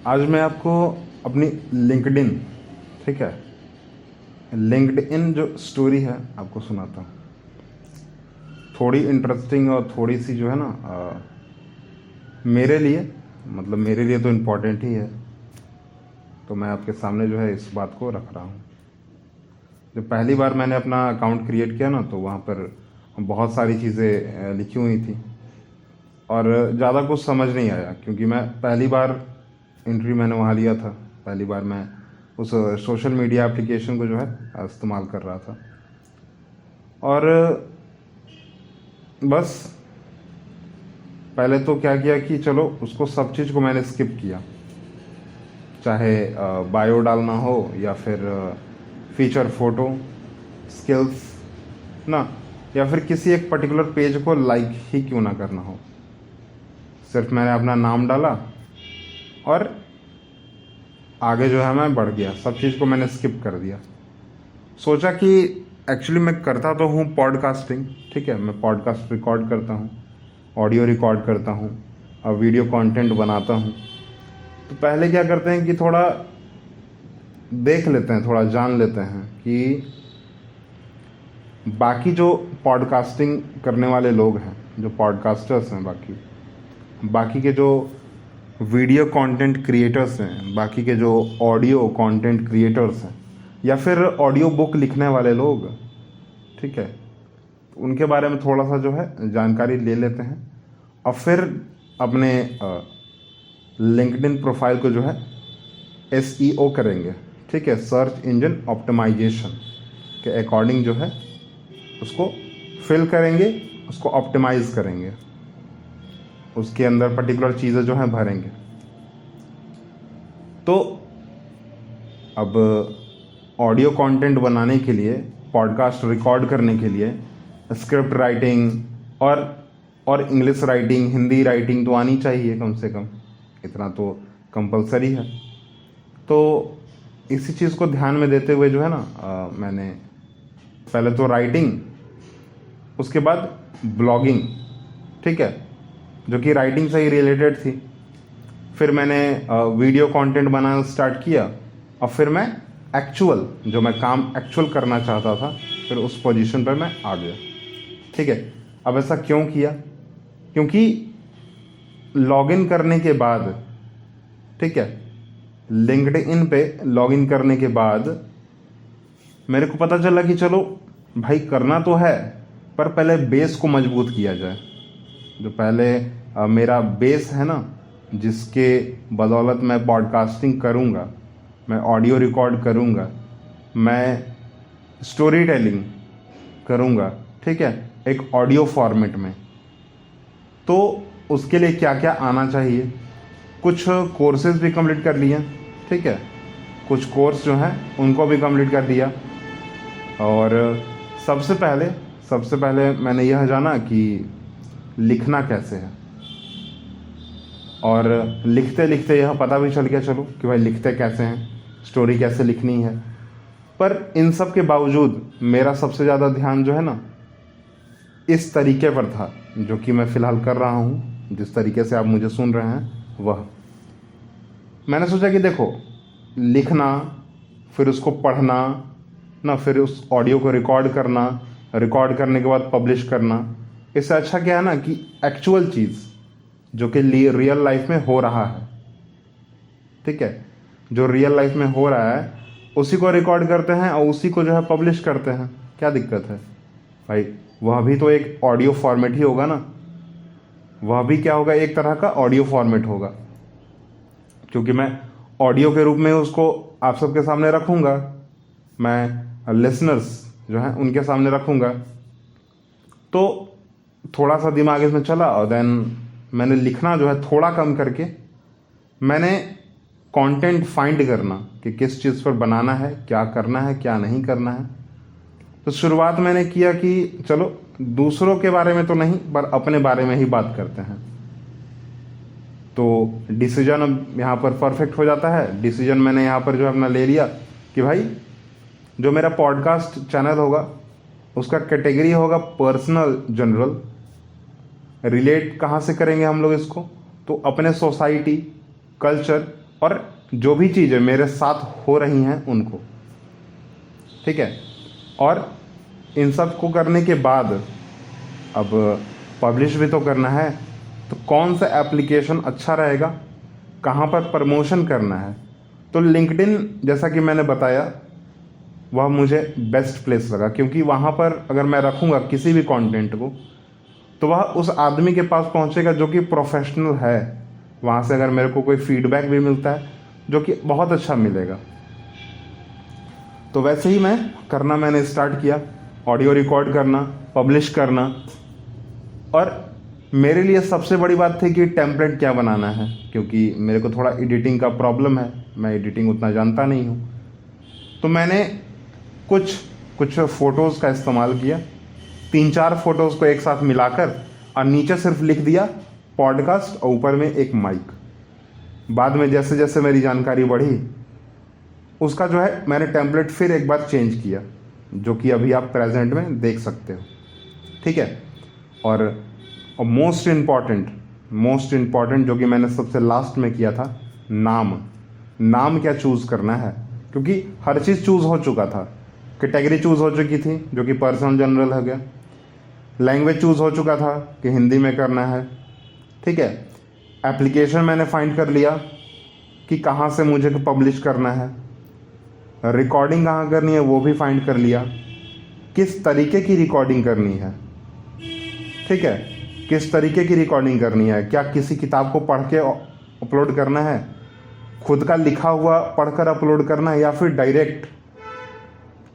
आज मैं आपको अपनी लिंक्डइन, ठीक है, लिंक्डइन जो स्टोरी है आपको सुनाता हूँ। थोड़ी इंटरेस्टिंग और थोड़ी सी जो है ना मेरे लिए, मतलब मेरे लिए तो इम्पोर्टेंट ही है। तो मैं आपके सामने जो है इस बात को रख रहा हूँ। जब पहली बार मैंने अपना अकाउंट क्रिएट किया ना, तो वहाँ पर बहुत सारी चीज़ें लिखी हुई थी और ज़्यादा कुछ समझ नहीं आया, क्योंकि मैं पहली बार एंट्री मैंने वहाँ लिया था। पहली बार मैं उस सोशल मीडिया एप्लीकेशन को जो है इस्तेमाल कर रहा था। और बस पहले तो क्या किया कि चलो उसको सब चीज़ को मैंने स्किप किया, चाहे बायो डालना हो या फिर फीचर फोटो, स्किल्स ना, या फिर किसी एक पर्टिकुलर पेज को लाइक ही क्यों ना करना हो। सिर्फ मैंने अपना नाम डाला और आगे जो है मैं बढ़ गया। सब चीज़ को मैंने स्किप कर दिया। सोचा कि एक्चुअली मैं करता तो हूँ पॉडकास्टिंग, ठीक है, मैं पॉडकास्ट रिकॉर्ड करता हूँ, ऑडियो रिकॉर्ड करता हूँ और वीडियो कंटेंट बनाता हूँ। तो पहले क्या करते हैं कि थोड़ा देख लेते हैं, थोड़ा जान लेते हैं कि बाकी जो पॉडकास्टिंग करने वाले लोग हैं, जो पॉडकास्टर्स हैं, बाकी बाकी के जो वीडियो कंटेंट क्रिएटर्स हैं, बाकी के जो ऑडियो कंटेंट क्रिएटर्स हैं, या फिर ऑडियो बुक लिखने वाले लोग, ठीक है, उनके बारे में थोड़ा सा जो है जानकारी ले लेते हैं और फिर अपने लिंक्डइन प्रोफाइल को जो है SEO करेंगे, ठीक है, सर्च इंजन ऑप्टिमाइजेशन के अकॉर्डिंग जो है उसको फिल करेंगे, उसको ऑप्टिमाइज़ करेंगे, उसके अंदर पर्टिकुलर चीज़ें जो हैं भरेंगे। तो अब ऑडियो कंटेंट बनाने के लिए, पॉडकास्ट रिकॉर्ड करने के लिए स्क्रिप्ट राइटिंग और इंग्लिश राइटिंग, हिंदी राइटिंग तो आनी चाहिए कम से कम, इतना तो कंपलसरी है। तो इसी चीज़ को ध्यान में देते हुए जो है ना मैंने पहले तो राइटिंग, उसके बाद ब्लॉगिंग, ठीक है, जो कि राइटिंग से ही रिलेटेड थी। फिर मैंने वीडियो कंटेंट बनाना स्टार्ट किया और फिर मैं एक्चुअल जो मैं काम एक्चुअल करना चाहता था, फिर उस पोजीशन पर मैं आ गया, ठीक है। अब ऐसा क्यों किया? क्योंकि लॉगिन करने के बाद, ठीक है, लिंक्डइन पे लॉगिन करने के बाद मेरे को पता चला कि चलो भाई करना तो है, पर पहले बेस को मजबूत किया जाए। जो पहले मेरा बेस है ना, जिसके बदौलत मैं पॉडकास्टिंग करूँगा, मैं ऑडियो रिकॉर्ड करूँगा, मैं स्टोरी टेलिंग करूँगा, ठीक है, एक ऑडियो फॉर्मेट में, तो उसके लिए क्या क्या आना चाहिए। कुछ कोर्सेज भी कंप्लीट कर लिए, ठीक है, कुछ कोर्स जो हैं उनको भी कंप्लीट कर दिया। और सबसे पहले मैंने यह जाना कि लिखना कैसे है, और लिखते लिखते यह पता भी चल गया चलो कि भाई लिखते कैसे हैं, स्टोरी कैसे लिखनी है। पर इन सब के बावजूद मेरा सबसे ज़्यादा ध्यान जो है ना इस तरीके पर था, जो कि मैं फ़िलहाल कर रहा हूँ, जिस तरीके से आप मुझे सुन रहे हैं वह। मैंने सोचा कि देखो, लिखना, फिर उसको पढ़ना ना, फिर उस ऑडियो को रिकॉर्ड करना, रिकॉर्ड करने के बाद पब्लिश करना, इससे अच्छा क्या है ना कि एक्चुअल चीज़ जो कि रियल लाइफ में हो रहा है, ठीक है, जो रियल लाइफ में हो रहा है उसी को रिकॉर्ड करते हैं और उसी को जो है पब्लिश करते हैं। क्या दिक्कत है भाई? वह भी तो एक ऑडियो फॉर्मेट ही होगा ना, वह भी क्या होगा, एक तरह का ऑडियो फॉर्मेट होगा, क्योंकि मैं ऑडियो के रूप में उसको आप सबके सामने रखूँगा, मैं लिसनर्स जो हैं उनके सामने रखूँगा। तो थोड़ा सा दिमाग इसमें चला और देन मैंने लिखना जो है थोड़ा कम करके मैंने कंटेंट फाइंड करना कि किस चीज़ पर बनाना है, क्या करना है, क्या नहीं करना है। तो शुरुआत मैंने किया कि चलो दूसरों के बारे में तो नहीं, पर अपने बारे में ही बात करते हैं। तो डिसीजन अब यहाँ पर परफेक्ट हो जाता है। डिसीजन मैंने यहाँ पर जो है अपना ले लिया कि भाई जो मेरा पॉडकास्ट चैनल होगा उसका कैटेगरी होगा पर्सनल जनरल। रिलेट कहाँ से करेंगे हम लोग इसको? तो अपने सोसाइटी, कल्चर और जो भी चीज़ें मेरे साथ हो रही हैं उनको, ठीक है। और इन सब को करने के बाद अब पब्लिश भी तो करना है, तो कौन सा एप्लीकेशन अच्छा रहेगा, कहाँ पर प्रमोशन करना है। तो लिंक्डइन, जैसा कि मैंने बताया, वह मुझे बेस्ट प्लेस लगा, क्योंकि वहाँ पर अगर मैं रखूँगा किसी भी कंटेंट को तो वह उस आदमी के पास पहुँचेगा जो कि प्रोफेशनल है। वहाँ से अगर मेरे को कोई फीडबैक भी मिलता है जो कि बहुत अच्छा मिलेगा। तो वैसे ही मैंने स्टार्ट किया, ऑडियो रिकॉर्ड करना, पब्लिश करना। और मेरे लिए सबसे बड़ी बात थी कि टेम्पलेट क्या बनाना है, क्योंकि मेरे को थोड़ा एडिटिंग का प्रॉब्लम है, मैं एडिटिंग उतना जानता नहीं हूँ। तो मैंने कुछ फ़ोटोज़ का इस्तेमाल किया, 3-4 फ़ोटोज़ को एक साथ मिलाकर, और नीचे सिर्फ लिख दिया पॉडकास्ट और ऊपर में एक माइक। बाद में जैसे जैसे मेरी जानकारी बढ़ी, उसका जो है मैंने टेम्पलेट फिर एक बार चेंज किया, जो कि अभी आप प्रेजेंट में देख सकते हो, ठीक है। और मोस्ट इम्पॉर्टेंट जो कि मैंने सबसे लास्ट में किया था, नाम क्या चूज़ करना है, क्योंकि हर चीज़ चूज़ हो चुका था। कैटेगरी चूज़ हो चुकी थी जो कि पर्सनल जनरल हो गया, लैंग्वेज चूज़ हो चुका था कि हिंदी में करना है, ठीक है। एप्लीकेशन मैंने फाइंड कर लिया कि कहाँ से मुझे पब्लिश करना है, रिकॉर्डिंग कहाँ करनी है वो भी फाइंड कर लिया, किस तरीके की रिकॉर्डिंग करनी है, ठीक है, किस तरीके की रिकॉर्डिंग करनी है, क्या किसी किताब को पढ़ के अपलोड करना है, खुद का लिखा हुआ पढ़कर अपलोड करना है, या फिर डायरेक्ट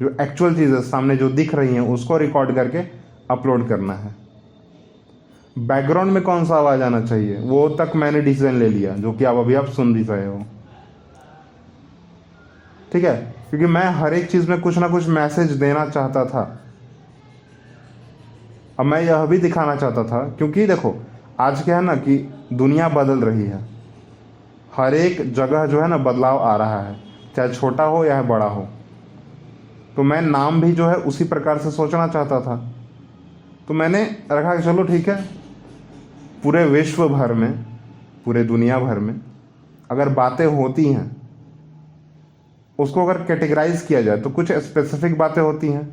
जो एक्चुअल चीज़ें सामने जो दिख रही हैं उसको रिकॉर्ड करके अपलोड करना है। बैकग्राउंड में कौन सा आवाज़ आना चाहिए वो तक मैंने डिसीजन ले लिया, जो कि आप सुन भी रहे हो, ठीक है। क्योंकि मैं हर एक चीज़ में कुछ ना कुछ मैसेज देना चाहता था। अब मैं यह भी दिखाना चाहता था, क्योंकि देखो आज क्या है ना कि दुनिया बदल रही है, हर एक जगह जो है ना बदलाव आ रहा है, चाहे छोटा हो या बड़ा हो। तो मैं नाम भी जो है उसी प्रकार से सोचना चाहता था। तो मैंने रखा कि चलो ठीक है, पूरे विश्व भर में, पूरे दुनिया भर में अगर बातें होती हैं, उसको अगर कैटेगराइज किया जाए तो कुछ स्पेसिफिक बातें होती हैं,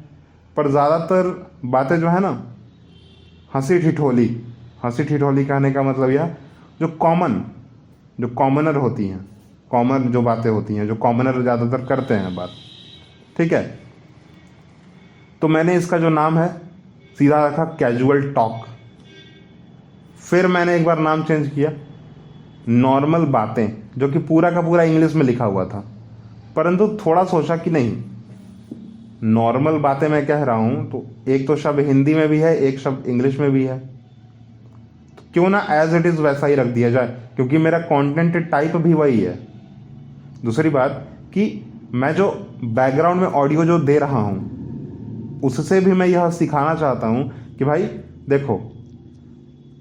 पर ज़्यादातर बातें जो है ना हंसी ठिठोली कहने का मतलब यह जो कॉमनर होती हैं, कॉमन जो बातें होती हैं, जो कॉमनर ज़्यादातर करते हैं बात, ठीक है। तो मैंने इसका जो नाम है सीधा रखा कैजुअल टॉक। फिर मैंने एक बार नाम चेंज किया नॉर्मल बातें, जो कि पूरा का पूरा इंग्लिश में लिखा हुआ था, परंतु थोड़ा सोचा कि नहीं, नॉर्मल बातें मैं कह रहा हूँ तो एक तो शब्द हिंदी में भी है, एक शब्द इंग्लिश में भी है, तो क्यों ना एज इट इज़ वैसा ही रख दिया जाए, क्योंकि मेरा कंटेंट टाइप भी वही है। दूसरी बात कि मैं जो बैकग्राउंड में ऑडियो जो दे रहा हूँ उससे भी मैं यह सिखाना चाहता हूँ कि भाई देखो,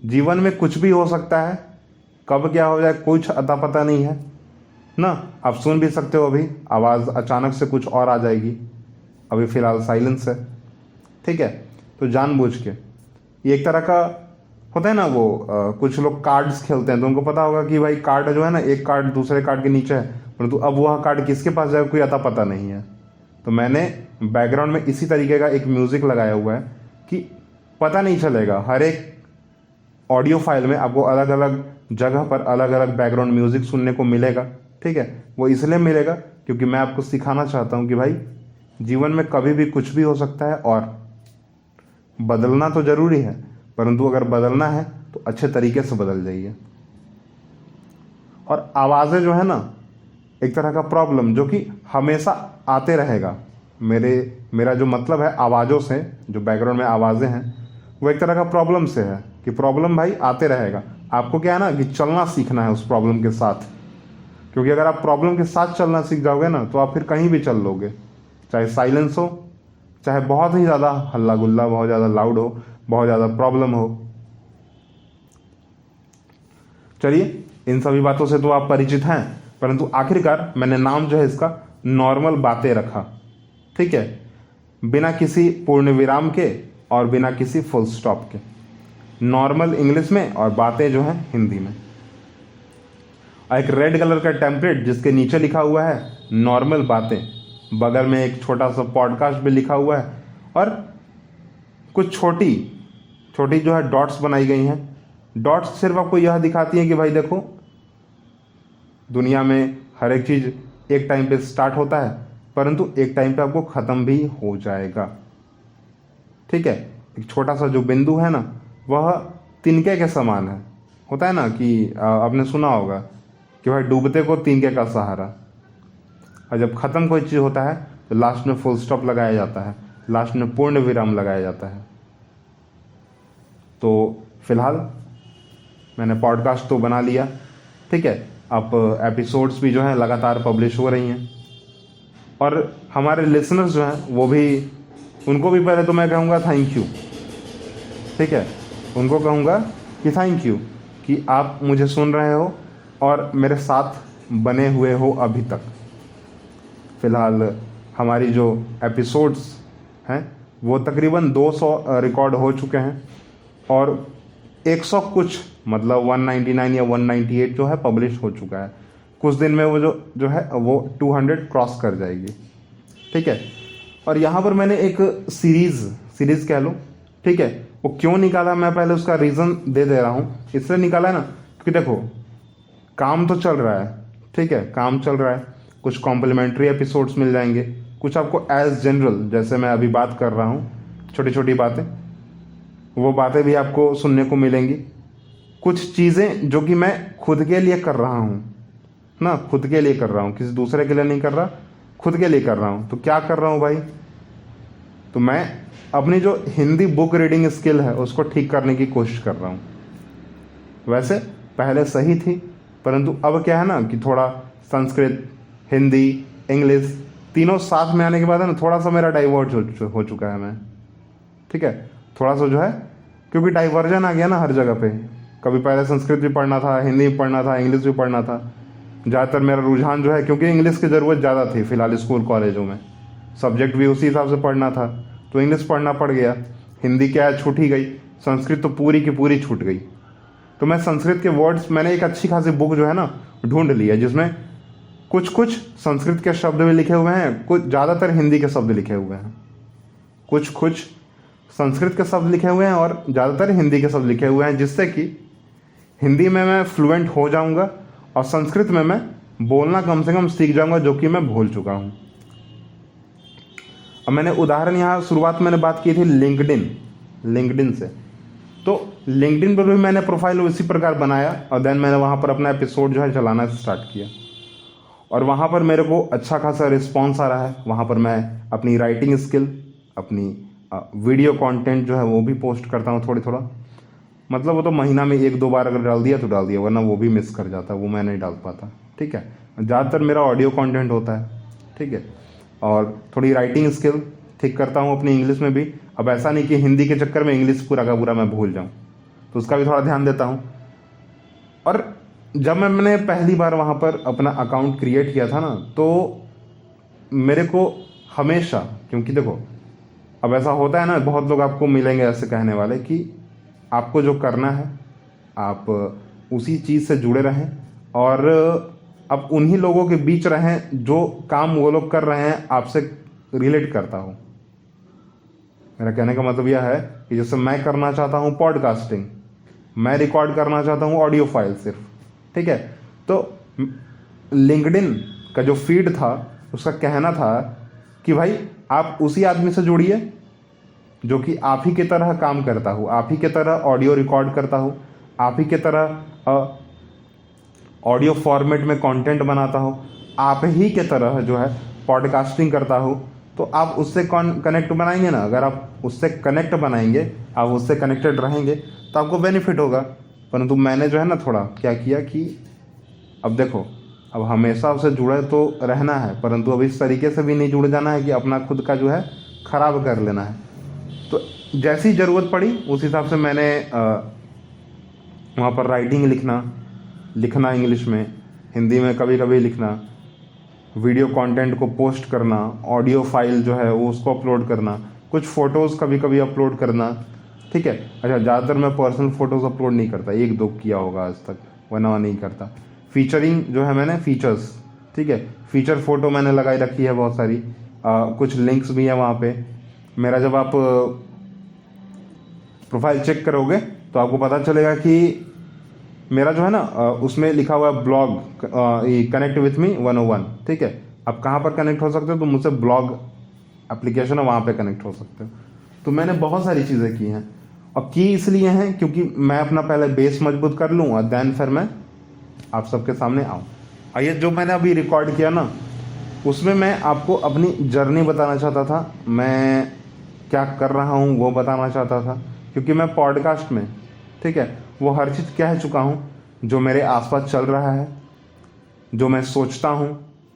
जीवन में कुछ भी हो सकता है, कब क्या हो जाए कुछ अता पता नहीं है ना। आप सुन भी सकते हो, अभी आवाज़ अचानक से कुछ और आ जाएगी, अभी फ़िलहाल साइलेंस है, ठीक है। तो जानबूझ के ये एक तरह का होता है ना, वो कुछ लोग कार्ड्स खेलते हैं तो उनको पता होगा कि भाई कार्ड जो है ना, एक कार्ड दूसरे कार्ड के नीचे है, परंतु अब वह कार्ड किसके पास जाएगा कोई अता पता नहीं है। तो मैंने बैकग्राउंड में इसी तरीके का एक म्यूज़िक लगाया हुआ है कि पता नहीं चलेगा, हर एक ऑडियो फाइल में आपको अलग अलग जगह पर अलग अलग बैकग्राउंड म्यूज़िक सुनने को मिलेगा, ठीक है। वो इसलिए मिलेगा क्योंकि मैं आपको सिखाना चाहता हूँ कि भाई जीवन में कभी भी कुछ भी हो सकता है, और बदलना तो ज़रूरी है, परंतु अगर बदलना है तो अच्छे तरीके से बदल जाइए। और आवाज़ें जो है ना, एक तरह का प्रॉब्लम जो कि हमेशा आते रहेगा, मेरा जो मतलब है आवाज़ों से, जो बैकग्राउंड में आवाज़ें हैं वो एक तरह का प्रॉब्लम से है कि प्रॉब्लम भाई आते रहेगा। आपको क्या है ना कि चलना सीखना है उस प्रॉब्लम के साथ, क्योंकि अगर आप प्रॉब्लम के साथ चलना सीख जाओगे ना तो आप फिर कहीं भी चल लोगे, चाहे साइलेंस हो, चाहे बहुत ही ज़्यादा हल्ला गुल्ला, बहुत ज़्यादा लाउड हो, बहुत ज़्यादा प्रॉब्लम हो। चलिए, इन सभी बातों से तो आप परिचित हैं, परंतु आखिरकार मैंने नाम जो है इसका नॉर्मल बातें रखा, ठीक है, बिना किसी पूर्ण विराम के और बिना किसी फुल स्टॉप के, नॉर्मल इंग्लिश में और बातें जो हैं हिंदी में। और एक रेड कलर का टेम्पलेट जिसके नीचे लिखा हुआ है नॉर्मल बातें, बगल में एक छोटा सा पॉडकास्ट भी लिखा हुआ है, और कुछ छोटी छोटी जो है डॉट्स बनाई गई हैं। डॉट्स सिर्फ आपको यह दिखाती हैं कि भाई देखो, दुनिया में हर एक चीज़ एक टाइम पे स्टार्ट होता है, परंतु एक टाइम पे आपको ख़त्म भी हो जाएगा। ठीक है, एक छोटा सा जो बिंदु है ना, वह तिनके के समान है। होता है ना कि आपने सुना होगा कि भाई डूबते को तिनके का सहारा, और जब ख़त्म कोई चीज़ होता है तो लास्ट में फुल स्टॉप लगाया जाता है, लास्ट में पूर्ण विराम लगाया जाता है। तो फिलहाल मैंने पॉडकास्ट तो बना लिया, ठीक है। अब एपिसोड्स भी जो हैं लगातार पब्लिश हो रही हैं, और हमारे लिसनर्स जो हैं वो भी, उनको भी पहले तो मैं कहूँगा थैंक यू, ठीक है। उनको कहूँगा कि थैंक यू कि आप मुझे सुन रहे हो और मेरे साथ बने हुए हो अभी तक। फ़िलहाल हमारी जो एपिसोड्स हैं वो तकरीबन 200 रिकॉर्ड हो चुके हैं, और 100 कुछ मतलब 199 या 198 जो है पब्लिश हो चुका है। कुछ दिन में वो जो है वो 200 क्रॉस कर जाएगी, ठीक है। और यहाँ पर मैंने एक सीरीज़ कह लो, ठीक है। वो क्यों निकाला, मैं पहले उसका रीज़न दे रहा हूँ। इसलिए निकाला है ना कि देखो, काम तो चल रहा है, ठीक है, काम चल रहा है। कुछ कॉम्प्लीमेंट्री एपिसोड्स मिल जाएंगे, कुछ आपको एज जनरल, जैसे मैं अभी बात कर रहा हूँ, छोटी छोटी बातें, वो बातें भी आपको सुनने को मिलेंगी। कुछ चीज़ें जो कि मैं खुद के लिए कर रहा हूँ ना, खुद के लिए कर रहा हूँ, किसी दूसरे के लिए नहीं कर रहा, खुद के लिए कर रहा हूँ। तो क्या कर रहा हूँ भाई, तो मैं अपनी जो हिंदी बुक रीडिंग स्किल है उसको ठीक करने की कोशिश कर रहा हूँ। वैसे पहले सही थी, परंतु अब क्या है ना कि थोड़ा संस्कृत, हिंदी, इंग्लिश तीनों साथ में आने के बाद है ना, थोड़ा सा मेरा डाइवर्ट हो चुका है मैं, ठीक है। थोड़ा सा जो है, क्योंकि डाइवर्जन आ गया ना हर जगह पे। कभी पहले संस्कृत भी पढ़ना था, हिंदी भी पढ़ना था, इंग्लिश भी पढ़ना था। ज़्यादातर मेरा रुझान जो है, क्योंकि इंग्लिश की ज़रूरत ज़्यादा थी फिलहाल स्कूल कॉलेजों में, सब्जेक्ट भी उसी हिसाब से पढ़ना था, तो इंग्लिश पढ़ना पड़ गया। हिंदी क्या है, छूट ही गई। संस्कृत तो पूरी की पूरी छूट गई। तो मैं संस्कृत के वर्ड्स, मैंने एक अच्छी खासी बुक जो है ना ढूंढ ली है, जिसमें कुछ संस्कृत के शब्द भी लिखे हुए हैं, कुछ ज़्यादातर हिंदी के शब्द लिखे हुए हैं। कुछ संस्कृत के शब्द लिखे हुए हैं और ज़्यादातर हिंदी के शब्द लिखे हुए हैं, जिससे कि हिंदी में मैं फ्लुएंट हो जाऊंगा और संस्कृत में मैं बोलना कम से कम सीख जाऊंगा, जो कि मैं भूल चुका हूं। अब मैंने उदाहरण, यहाँ शुरुआत मैंने बात की थी लिंक्डइन से, तो लिंक्डइन पर भी मैंने प्रोफाइल उसी प्रकार बनाया, और देन मैंने वहाँ पर अपना एपिसोड जो है चलाना स्टार्ट किया, और वहाँ पर मेरे को अच्छा खासा रिस्पॉन्स आ रहा है। वहाँ पर मैं अपनी राइटिंग स्किल, अपनी वीडियो कंटेंट जो है वो भी पोस्ट करता हूँ थोड़ा, मतलब वो तो महीना में 1-2 बार अगर डाल दिया तो डाल दिया, वरना वो भी मिस कर जाता, वो मैं नहीं डाल पाता, ठीक है। ज़्यादातर मेरा ऑडियो कंटेंट होता है, ठीक है। और थोड़ी राइटिंग स्किल ठीक करता हूँ अपनी इंग्लिश में भी। अब ऐसा नहीं कि हिंदी के चक्कर में इंग्लिश पूरा का पूरा मैं भूल जाऊँ, तो उसका भी थोड़ा ध्यान देता हूँ। और जब मैंने पहली बार वहाँ पर अपना अकाउंट क्रिएट किया था ना, तो मेरे को हमेशा, क्योंकि देखो अब ऐसा होता है ना, बहुत लोग आपको मिलेंगे ऐसे कहने वाले कि आपको जो करना है आप उसी चीज़ से जुड़े रहें, और अब उन्हीं लोगों के बीच रहें जो काम वो लोग कर रहे हैं आपसे रिलेट करता हो। मेरा कहने का मतलब यह है कि जैसे मैं करना चाहता हूँ पॉडकास्टिंग, मैं रिकॉर्ड करना चाहता हूँ ऑडियो फाइल सिर्फ, ठीक है। तो लिंक्डइन का जो फीड था उसका कहना था कि भाई आप उसी आदमी से जुड़िए जो कि आप ही की तरह काम करता हो, आप ही की तरह ऑडियो रिकॉर्ड करता हो, आप ही की तरह ऑडियो फॉर्मेट में कंटेंट बनाता हो, आप ही के तरह जो है पॉडकास्टिंग करता हो। तो आप उससे कनेक्ट बनाएंगे ना, अगर आप उससे कनेक्ट बनाएंगे, आप उससे कनेक्टेड रहेंगे तो आपको बेनिफिट होगा। परंतु मैंने जो है ना थोड़ा क्या किया कि अब देखो, अब हमेशा उससे जुड़े तो रहना है, परंतु अब इस तरीके से भी नहीं जुड़ जाना है कि अपना खुद का जो है ख़राब कर लेना है। तो जैसी ज़रूरत पड़ी उस हिसाब से मैंने वहाँ पर राइटिंग लिखना इंग्लिश में, हिंदी में कभी कभी लिखना, वीडियो कंटेंट को पोस्ट करना, ऑडियो फाइल जो है वो उसको अपलोड करना, कुछ फ़ोटोज़ कभी कभी अपलोड करना, ठीक है। अच्छा, ज़्यादातर मैं पर्सनल फ़ोटोज़ अपलोड नहीं करता, 1-2 किया होगा आज तक, वरना नहीं करता। फीचरिंग जो है मैंने फीचर्स, ठीक है, फीचर फ़ोटो मैंने लगाई रखी है बहुत सारी, कुछ लिंक्स भी है वहाँ पे मेरा। जब आप प्रोफाइल चेक करोगे तो आपको पता चलेगा कि मेरा जो है ना उसमें लिखा हुआ है ब्लॉग, कनेक्ट विथ मी 101, ठीक है। आप कहाँ पर कनेक्ट हो सकते हो? तो मुझसे ब्लॉग एप्लीकेशन है, वहाँ पे कनेक्ट हो सकते हो। तो मैंने बहुत सारी चीज़ें की हैं, और की इसलिए हैं क्योंकि मैं अपना पहले बेस मजबूत कर लूँ और देन फिर मैं आप सबके सामने आऊँ। और ये जो मैंने अभी रिकॉर्ड किया ना, उसमें मैं आपको अपनी जर्नी बताना चाहता था, मैं क्या कर रहा हूँ वो बताना चाहता था, क्योंकि मैं पॉडकास्ट में, ठीक है, वो हर चीज़ कह चुका हूँ जो मेरे आसपास चल रहा है, जो मैं सोचता हूँ,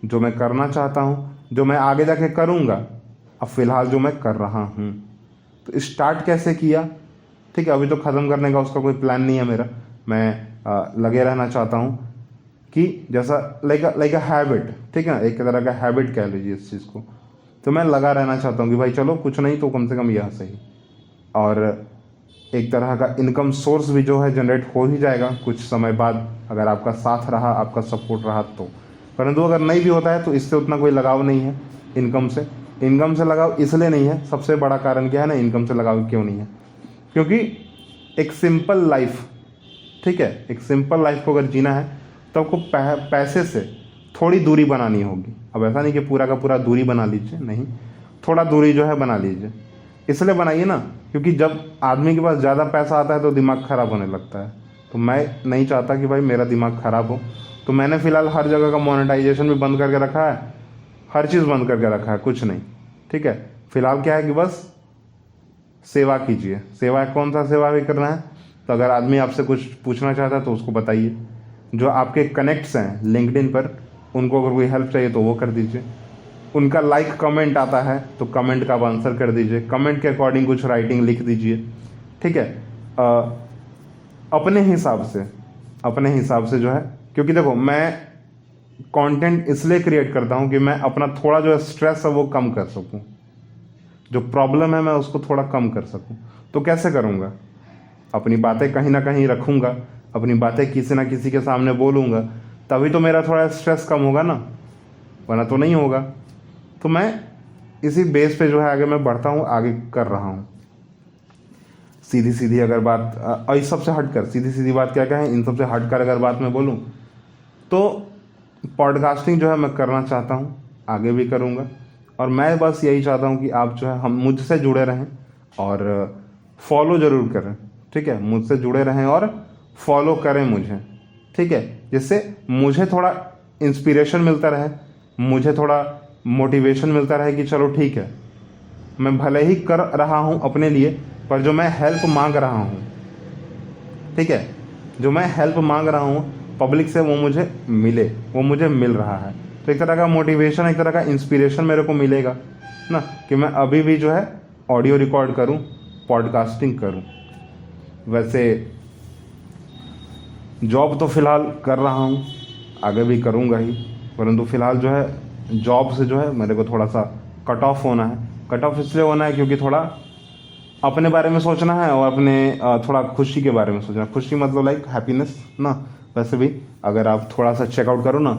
जो मैं करना चाहता हूँ, जो मैं आगे जाके करूँगा, अब फ़िलहाल जो मैं कर रहा हूँ। तो स्टार्ट कैसे किया, ठीक है, अभी तो ख़त्म करने का उसका कोई प्लान नहीं है मेरा। मैं लगे रहना चाहता हूँ कि जैसा लाइक अ हैबिट, ठीक है, एक तरह का हैबिट कह लीजिए इस चीज़ को। तो मैं लगा रहना चाहता हूँ कि भाई चलो कुछ नहीं तो कम से कम यह सही, और एक तरह का इनकम सोर्स भी जो है जनरेट हो ही जाएगा कुछ समय बाद, अगर आपका साथ रहा, आपका सपोर्ट रहा तो। परंतु अगर नहीं भी होता है तो इससे उतना कोई लगाव नहीं है इनकम से। इनकम से लगाव इसलिए नहीं है, सबसे बड़ा कारण क्या है ना इनकम से लगाव क्यों नहीं है, क्योंकि एक सिंपल लाइफ, ठीक है, एक सिंपल लाइफ को अगर जीना है तो आपको पैसे से थोड़ी दूरी बनानी होगी। अब ऐसा नहीं कि पूरा का पूरा दूरी बना लीजिए, नहीं, थोड़ा दूरी जो है बना लीजिए। इसलिए बनाइए ना क्योंकि जब आदमी के पास ज़्यादा पैसा आता है तो दिमाग ख़राब होने लगता है। तो मैं नहीं चाहता कि भाई मेरा दिमाग ख़राब हो, तो मैंने फ़िलहाल हर जगह का मोनेटाइजेशन भी बंद करके रखा है, हर चीज़ बंद करके रखा है, कुछ नहीं, ठीक है। फ़िलहाल क्या है कि बस सेवा कीजिए। सेवा कौन सा सेवा भी करना है, तो अगर आदमी आपसे कुछ पूछना चाहता है तो उसको बताइए। जो आपके कनेक्ट्स हैं लिंक्डइन पर, उनको अगर कोई हेल्प चाहिए तो वो कर दीजिए। उनका लाइक कमेंट आता है तो कमेंट का आप आंसर कर दीजिए, कमेंट के अकॉर्डिंग कुछ राइटिंग लिख दीजिए, ठीक है। अपने हिसाब से जो है, क्योंकि देखो मैं कंटेंट इसलिए क्रिएट करता हूँ कि मैं अपना थोड़ा जो स्ट्रेस है वो कम कर सकूँ, जो प्रॉब्लम है मैं उसको थोड़ा कम कर सकूँ। तो कैसे करूँगा? अपनी बातें कहीं ना कहीं रखूँगा, अपनी बातें किसी ना किसी के सामने बोलूँगा, तभी तो मेरा थोड़ा स्ट्रेस कम होगा ना, वरना तो नहीं होगा। तो मैं इसी बेस पे जो है आगे मैं बढ़ता हूँ, आगे कर रहा हूँ। सीधी सीधी अगर बात इस सबसे हटकर, सीधी सीधी बात क्या क्या है, इन सबसे हटकर अगर बात मैं बोलूँ तो पॉडकास्टिंग जो है मैं करना चाहता हूँ, आगे भी करूँगा। और मैं बस यही चाहता हूँ कि आप जो है हम मुझसे जुड़े रहें और फॉलो ज़रूर करें, ठीक है, मुझसे जुड़े रहें और फॉलो करें मुझे, ठीक है, जिससे मुझे थोड़ा इंस्पिरेशन मिलता रहे, मुझे थोड़ा मोटिवेशन मिलता रहे कि चलो ठीक है, मैं भले ही कर रहा हूँ अपने लिए, पर जो मैं हेल्प मांग रहा हूँ, ठीक है, जो मैं हेल्प मांग रहा हूँ पब्लिक से, वो मुझे मिले, वो मुझे मिल रहा है। तो एक तरह का मोटिवेशन, एक तरह का इंस्पिरेशन मेरे को मिलेगा ना, कि मैं अभी भी जो है ऑडियो रिकॉर्ड करूँ, पॉडकास्टिंग करूँ। वैसे जॉब तो फ़िलहाल कर रहा हूँ, आगे भी करूँगा ही, परंतु फ़िलहाल जो है जॉब से जो है मेरे को थोड़ा सा कट ऑफ होना है। कट ऑफ इसलिए होना है क्योंकि थोड़ा अपने बारे में सोचना है और अपने थोड़ा खुशी के बारे में सोचना है। खुशी मतलब लाइक हैप्पीनेस ना। वैसे भी अगर आप थोड़ा सा चेकआउट करो ना,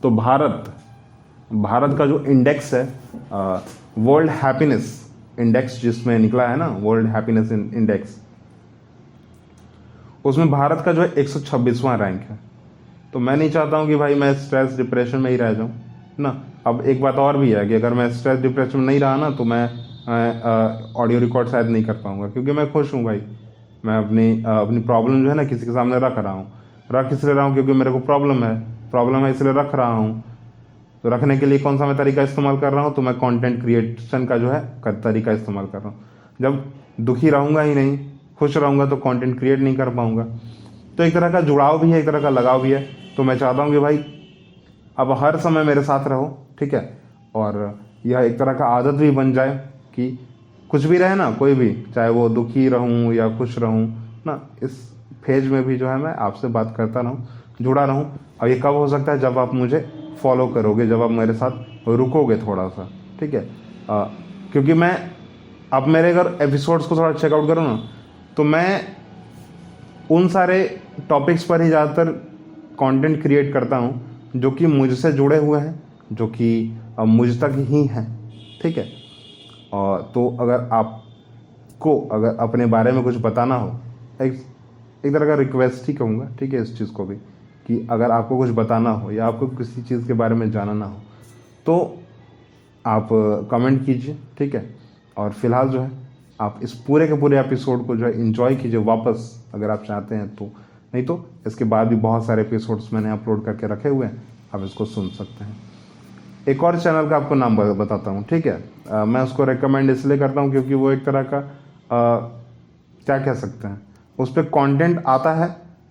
तो भारत का जो इंडेक्स है, वर्ल्ड हैप्पीनेस इंडेक्स जिसमें निकला है ना, वर्ल्ड हैप्पीनेस इंडेक्स, उसमें भारत का जो है 126वां रैंक है। तो मैं नहीं चाहता हूँ कि भाई मैं स्ट्रेस डिप्रेशन में ही रह जाऊँ ना। अब एक बात और भी है कि अगर मैं स्ट्रेस डिप्रेशन में नहीं रहा ना, तो मैं ऑडियो रिकॉर्ड शायद नहीं कर पाऊँगा, क्योंकि मैं खुश हूँ भाई। मैं अपनी प्रॉब्लम जो है ना किसी के सामने रख रहा हूँ। रख इसलिए रहा हूँ क्योंकि मेरे को प्रॉब्लम है इसलिए रख रहा हूँ। तो रखने के लिए कौन सा मैं तरीका इस्तेमाल कर रहा हूँ, तो मैं कंटेंट क्रिएशन का जो है तरीका इस्तेमाल कर रहा हूँ। जब दुखी रहूँगा ही नहीं, खुश रहूँगा, तो कंटेंट क्रिएट नहीं कर पाऊँगा। तो एक तरह का जुड़ाव भी है, एक तरह का लगाव भी है। तो मैं चाहता हूँ कि भाई अब हर समय मेरे साथ रहो, ठीक है, और यह एक तरह का आदत भी बन जाए कि कुछ भी रहे ना, कोई भी, चाहे वो दुखी रहूँ या खुश रहूँ ना, इस फेज में भी जो है मैं आपसे बात करता रहूँ, जुड़ा रहूँ। और ये कब हो सकता है, जब आप मुझे फॉलो करोगे, जब आप मेरे साथ रुकोगे थोड़ा सा, ठीक है। क्योंकि मैं अब मेरे अगर एपिसोड्स को थोड़ा चेकआउट करूँ ना, तो मैं उन सारे टॉपिक्स पर ही ज़्यादातर कंटेंट क्रिएट करता हूँ जो कि मुझसे जुड़े हुए हैं, जो कि मुझ तक ही हैं, ठीक है। और तो अगर आपको अगर अपने बारे में कुछ बताना हो, एक तरह का रिक्वेस्ट ही कहूँगा, ठीक है, इस चीज़ को भी, कि अगर आपको कुछ बताना हो या आपको किसी चीज़ के बारे में जानना हो तो आप कमेंट कीजिए, ठीक है। और फिलहाल जो है आप इस पूरे के पूरे एपिसोड को जो है एंजॉय कीजिए वापस, अगर आप चाहते हैं तो। नहीं तो इसके बाद भी बहुत सारे एपिसोड्स मैंने अपलोड करके रखे हुए हैं, आप इसको सुन सकते हैं। एक और चैनल का आपको नाम बताता हूँ, ठीक है। मैं उसको रेकमेंड इसलिए करता हूँ क्योंकि वो एक तरह का क्या कह सकते हैं, उस पर कॉन्टेंट आता है,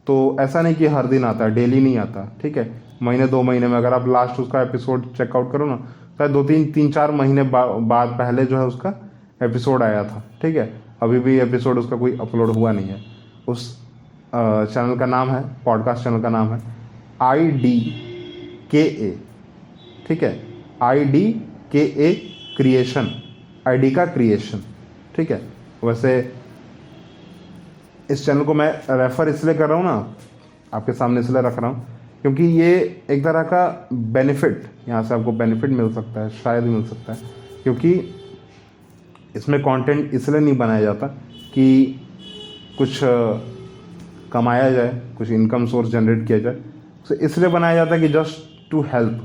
तो ऐसा नहीं कि हर दिन आता है, डेली नहीं आता, ठीक है। महीने 2 महीने में अगर आप लास्ट उसका एपिसोड चेकआउट करो ना, शायद 2-3-4 महीने बाद पहले जो है उसका एपिसोड आया था, ठीक है। अभी भी एपिसोड उसका कोई अपलोड हुआ नहीं है। उस चैनल का नाम है, पॉडकास्ट चैनल का नाम है IDKA, ठीक है, IDKA क्रिएशन, ID का क्रिएशन, ठीक है। वैसे इस चैनल को मैं रेफ़र इसलिए कर रहा हूँ ना, आपके सामने इसलिए रख रहा हूँ क्योंकि ये एक तरह का बेनिफिट, यहाँ से आपको बेनिफिट मिल सकता है, शायद मिल सकता है, क्योंकि इसमें कंटेंट इसलिए नहीं बनाया जाता कि कुछ कमाया जाए, कुछ इनकम सोर्स जनरेट किया जाए, तो इसलिए बनाया जाता है कि जस्ट टू हेल्प,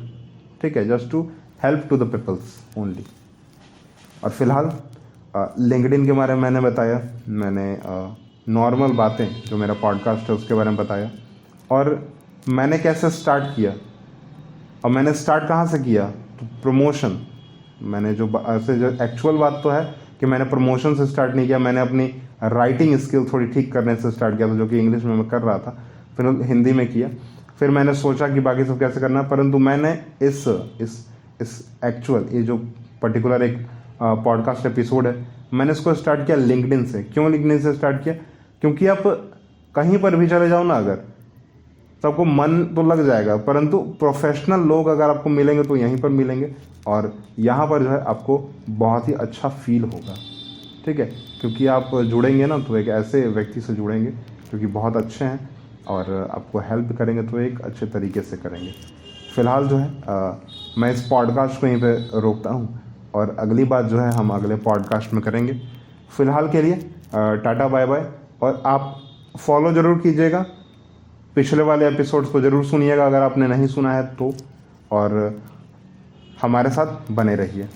ठीक है, just to help to the peoples only. और फिलहाल लिंक्डइन के बारे में मैंने बताया, मैंने नॉर्मल बातें जो मेरा पॉडकास्ट है उसके बारे में बताया, और मैंने कैसे स्टार्ट किया, और मैंने स्टार्ट कहाँ से किया, तो प्रमोशन। मैंने जो एक्चुअल बात तो है कि मैंने प्रमोशन से स्टार्ट नहीं किया, मैंने अपनी राइटिंग स्किल थोड़ी ठीक करने से स्टार्ट किया था, जो कि इंग्लिश में मैं कर रहा था, फिर हिंदी में किया, फिर मैंने सोचा कि बाकी सब कैसे करना, परंतु मैंने इस एक्चुअल ये जो पर्टिकुलर एक पॉडकास्ट एपिसोड है, मैंने इसको स्टार्ट किया लिंक्डइन से। क्यों लिंक्डइन से स्टार्ट किया? क्योंकि आप कहीं पर भी चले जाओ ना, अगर तो आपको मन तो लग जाएगा, परंतु प्रोफेशनल लोग अगर आपको मिलेंगे तो यहीं पर मिलेंगे, और यहाँ पर जो है आपको बहुत ही अच्छा फील होगा, ठीक है। क्योंकि आप जुड़ेंगे ना तो एक ऐसे व्यक्ति से जुड़ेंगे जो कि बहुत अच्छे हैं और आपको हेल्प करेंगे, तो एक अच्छे तरीके से करेंगे। फ़िलहाल जो है मैं इस पॉडकास्ट को यहीं पे रोकता हूँ, और अगली बात जो है हम अगले पॉडकास्ट में करेंगे। फ़िलहाल के लिए टाटा बाय बाय, और आप फॉलो ज़रूर कीजिएगा, पिछले वाले एपिसोड्स को ज़रूर सुनिएगा अगर आपने नहीं सुना है तो, और हमारे साथ बने रहिए।